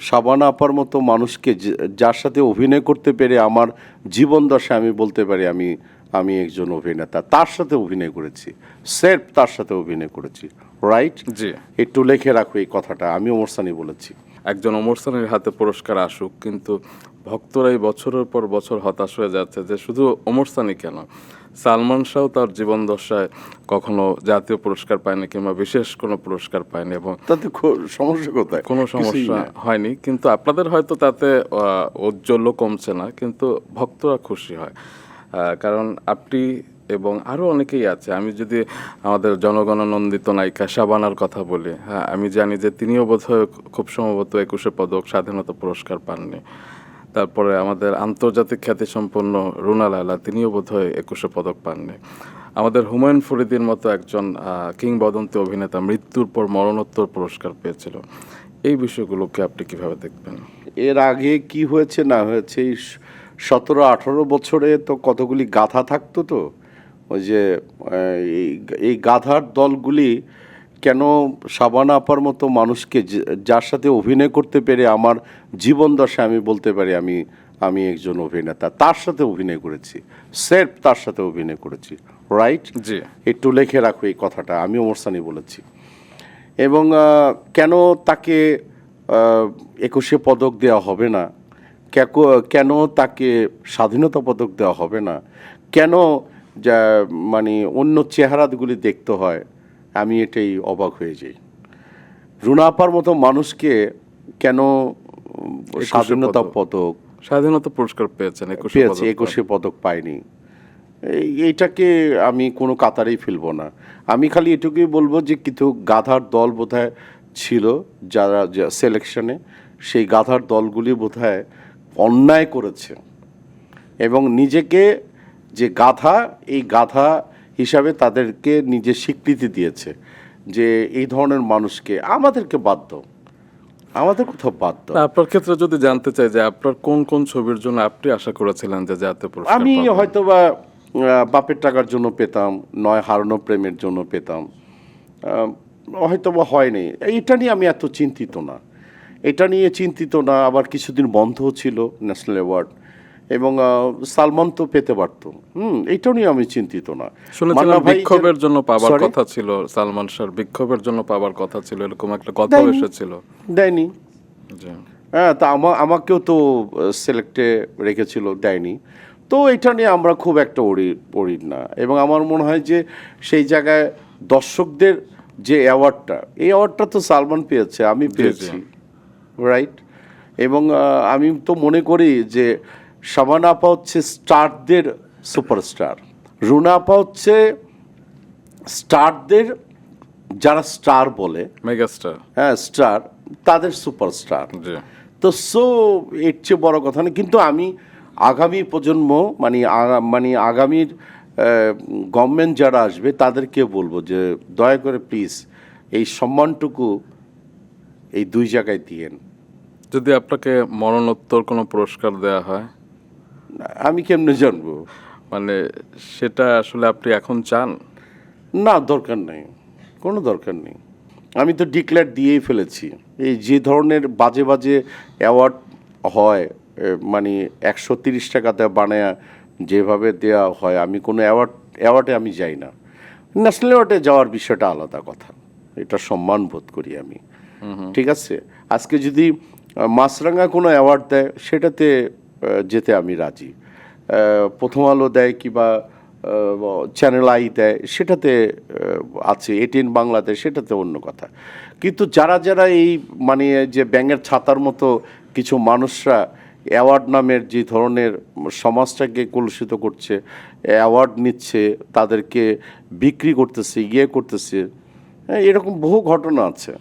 শাবানা আপার মতো মানুষকে যার সাথে অভিনয় করতে পেরে আমার জীবন দশা আমি বলতে পারি আমি আমি একজন অভিনেতা, তার সাথে অভিনয় করেছি, স্রেফ তার সাথে অভিনয় করেছি, রাইট? জি, একটু লিখে রাখো এই কথাটা, আমি ওমর সানি বলেছি। একজন ওমর সানির হাতে পুরস্কার আসুক, কিন্তু ভক্তরা এই বছরের পর বছর হতাশ হয়ে যাচ্ছে যে শুধু ওমর সানি কেন, সালমান শাহ তার জীবন দশায় কখনো জাতীয় পুরস্কার পায়নি কিংবা বিশেষ কোনো পুরস্কার পায়নি, এবং তাতে সমস্যা কোথায়? কোনো কিছুই সমস্যা না। হয়নি। কিন্তু আপনাদের হয়তো তাতে ঔজ্জ্বল্য কমছে না, কিন্তু ভক্তরা খুশি হয়। কারণ আপনি এবং আরও অনেকেই আছে। আমি যদি আমাদের জনগণনন্দিত নায়িকা শাবানার কথা বলি, হ্যাঁ, আমি জানি যে তিনিও বোধহয় খুব সম্ভবত 21শে পদক স্বাধীনতা পুরস্কার পাননি। তারপরে আমাদের আন্তর্জাতিক খ্যাতিসম্পন্ন রুনা লায়লা, তিনিও বোধহয় 21শে পদক পাননি। আমাদের হুমায়ুন ফরিদির মতো একজন কিংবদন্তি অভিনেতা মৃত্যুর পর মরণোত্তর পুরস্কার পেয়েছিল। এই বিষয়গুলোকে আপনি কিভাবে দেখবেন? এর আগে কি হয়েছে না হয়েছে, এই 17-18 বছরে তো কতগুলি গাধা থাকতো, তো ওই যে এই গাধার দলগুলি কেন শাবানা আপার মতো মানুষকে যার সাথে অভিনয় করতে পেরে আমার জীবন দশা আমি বলতে পারি আমি আমি একজন অভিনেতা, তার সাথে অভিনয় করেছি, স্রেফ তার সাথে অভিনয় করেছি, রাইট? জি, একটু লিখে রাখো এই কথাটা, আমি ওমর সানি বলেছি। এবং কেন তাকে 21শে পদক দেওয়া হবে না, কেন তাকে স্বাধীনতা পদক দেওয়া হবে না, কেন যা মানে অন্য চেহারাগুলি দেখতে হয়, আমি এটাই অবাক হয়ে যাই। রুনা আপার মতো মানুষকে কেন 21শে স্বাধীনতা পদক। পদক স্বাধীনতা পুরস্কার পেয়েছেন, 21শে পেয়েছে, পদক 21শে পদক পায়নি, এইটাকে আমি কোনো কাতারেই ফেলবো না। আমি খালি এটুকুই বলবো যে কিছু গাধার দল বোধহয় ছিল যারা সিলেকশনে, সেই গাধার দলগুলি বোধহয় অন্যায় করেছে এবং নিজেকে যে গাধা, এই গাধা হিসাবে তাদেরকে নিজে স্বীকৃতি দিয়েছে যে এই ধরনের মানুষকে আমাদেরকে বাধ্য, আমাদের কোথাও বাধ্য। আপনার ক্ষেত্রে যদি জানতে চাই যে আপনার কোন কোন ছবির জন্য আপনি আশা করেছিলেন যে জাতীয় পুরস্কার আমি পাবেন? হয়তোবা বাপের টাকার জন্য পেতাম, নয় হারানো প্রেমের জন্য পেতাম, হয়তোবা হয়নি। এটা নিয়ে আমি এত চিন্তিত না, এটা নিয়ে চিন্তিত না। আবার কিছুদিন বন্ধও ছিল ন্যাশনাল অ্যাওয়ার্ড, এবং সালমান তো পেতে পারতো, এইটা নিয়ে আমি চিন্তিত না। শুনেছিলাম বিক্ষোভের জন্য পাবার Sorry? কথা ছিল, সালমান শাহর বিক্ষোভের জন্য পাবার কথা ছিল, এরকম একটা কথা দেয়নি। এসেছিল। দেয়নি। জি, হ্যাঁ, তা আমাকেও তো সিলেক্টে রেখেছিল, দেয়নি। তো এটা নিয়ে আমরা খুব একটা অড়ির না, এবং আমার মনে হয় যে সেই জায়গায় দর্শকদের যে অ্যাওয়ার্ডটা, এই অ্যাওয়ার্ডটা তো সালমান পেয়েছে, আমি পেয়েছি, রাইট? এবং আমি তো মনে করি যে শাবানা আপা হচ্ছে স্টারদের সুপারস্টার, রুনা আপা হচ্ছে স্টারদের, যারা স্টার বলে, মেগাস্টার। হ্যাঁ স্টার, তাদের সুপারস্টার। জি, তো এর চেয়ে বড় কথা না। কিন্তু আমি আগামী প্রজন্ম মানে আগামীর গভর্নমেন্ট যারা আসবে তাদেরকে বলবো যে দয়া করে প্লিজ এই সম্মানটুকু এই দুই জায়গায় দিয়েন। যদি আপনাকে মরণোত্তর কোনো পুরস্কার দেওয়া হয়, আমি কেমনে জানবো? মানে সেটা আসলে আপনি এখন চান? না, দরকার নেই, কোনো দরকার নেই। আমি তো ডিক্লেয়ার দিয়েই ফেলেছি। এই যে ধরনের বাজে বাজে অ্যাওয়ার্ড হয়, মানে 130 টাকাতে বানায় যেভাবে দেওয়া হয়, আমি কোনো অ্যাওয়ার্ডে আমি যাই না। ন্যাশনাল অ্যাওয়ার্ডে যাওয়ার বিষয়টা আলাদা কথা, এটা সম্মান বোধ করি আমি, ঠিক আছে? আজকে যদি মাছরাঙা কোনো অ্যাওয়ার্ড দেয় সেটাতে যেতে আমি রাজি, প্রথম আলো দেয় কিংবা চ্যানেল আই দেয় সেটাতে আছে, এটিএন বাংলাদেশ, সেটাতে অন্য কথা। কিন্তু যারা যারা এই মানে যে ব্যাঙের ছাতার মতো কিছু মানুষরা অ্যাওয়ার্ড নামের যে ধরনের সমাজটাকে কলুষিত করছে, অ্যাওয়ার্ড নিচ্ছে, তাদেরকে বিক্রি করতেছে, করতেছে, এরকম বহু ঘটনা আছে।